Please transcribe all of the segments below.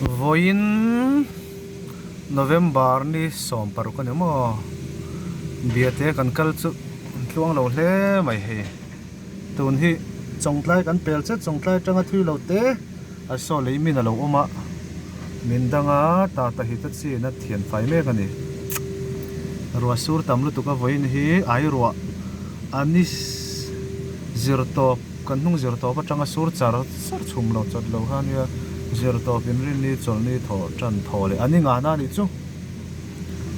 voin November ni som paru kan emo biate kan kal chu tluang lo hle mai he tun hi chongtlai kan pel che chongtlai tanga thui lo te a so lei min alo oma min danga ta ta hi ta chi na thian fai me kani ruwa sur tam lu tuka voin hi ai ruwa anis zirtop kan hung zirtop atanga sur char sar chhum lo chot lo hania zirtop in rin ni chol ni tho tran tho le ani nga na ni chu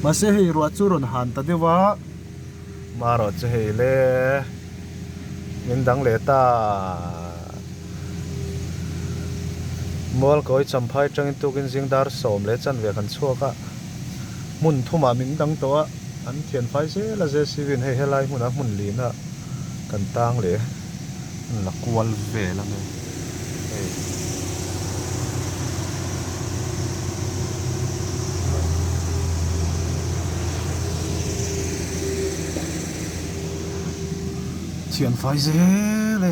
ma se hi ruwa chu ron han ta dewa maro che he le min dang le ta mol koi champhai tang tukin jingdar som le chan ve kan chuaka mun thuma min dang to an thian phai se la je sivin he helai huna mun lina kan tang le la kwal ve la me thian phai se le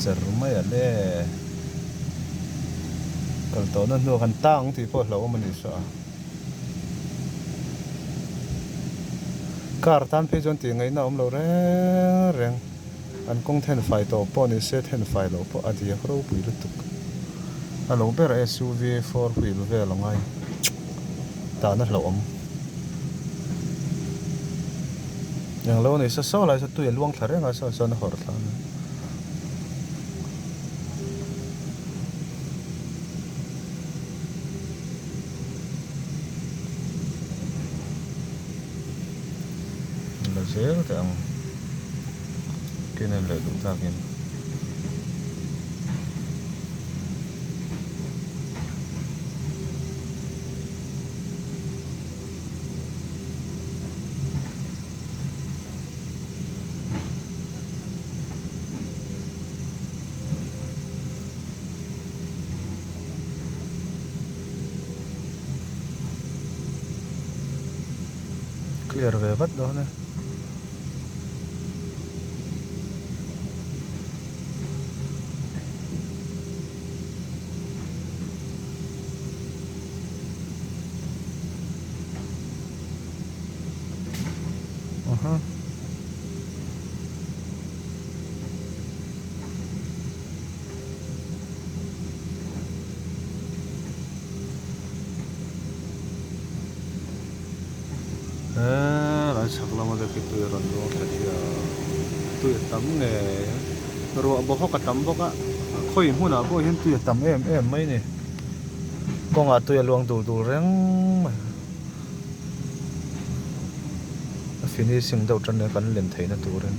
cer mai ale kal to na no kan tang ti po lo mani sa kar tan pe jon ti ngai na om lo reng an kong then fai to po ni se then fai lo po adia ro pui lu tuk alo ber SUV 4 wheel ve lo ngai ta na lo om yang lo ni sa so lai sa tu ye luang thare nga sa na hor thlan zel tang kenen le du takin clear ve vat do ne la sakla ma de ki tu ron lo khatia tu tam ne ro bo ho ka tam bo ka khoi huna bo hin tu tam em mai ni ko nga tu luang du reng finishing do tran ne kan len theina tu ren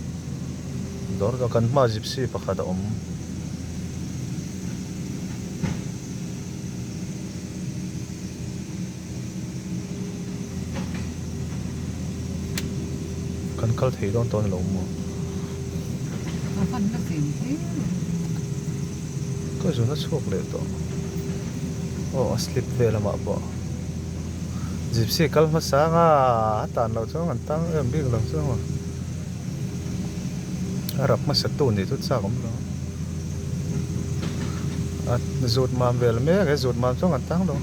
dor ga kan ma gypsy pakha da om kan kal thei don ton lo mo kan na tin he ko zo na chok le to o slip ve lama bo gypsy kal ma sa nga tan lo chong an tang em big lo chong arap ma sa tu ni tu cha kom lo at zot mam vel me ga zot mam chong an tang lo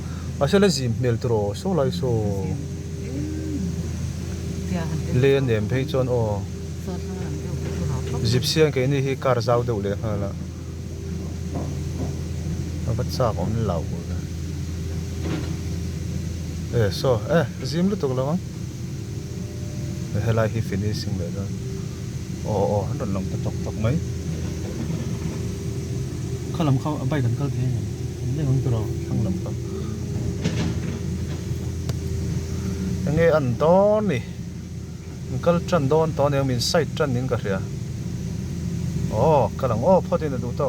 asela jim mel tro so lai so le nem phei chon o gypsy ke ni hi kar zau de le hala ba cha kom lau so zim lu tok lawang helai hi finishing le da o ron long ta tok mai khalam khaw bai kan kal the ne hong tro thang lam ka nge an to ni kal tran don to ne min site tran ning ka ria kalang photin du tok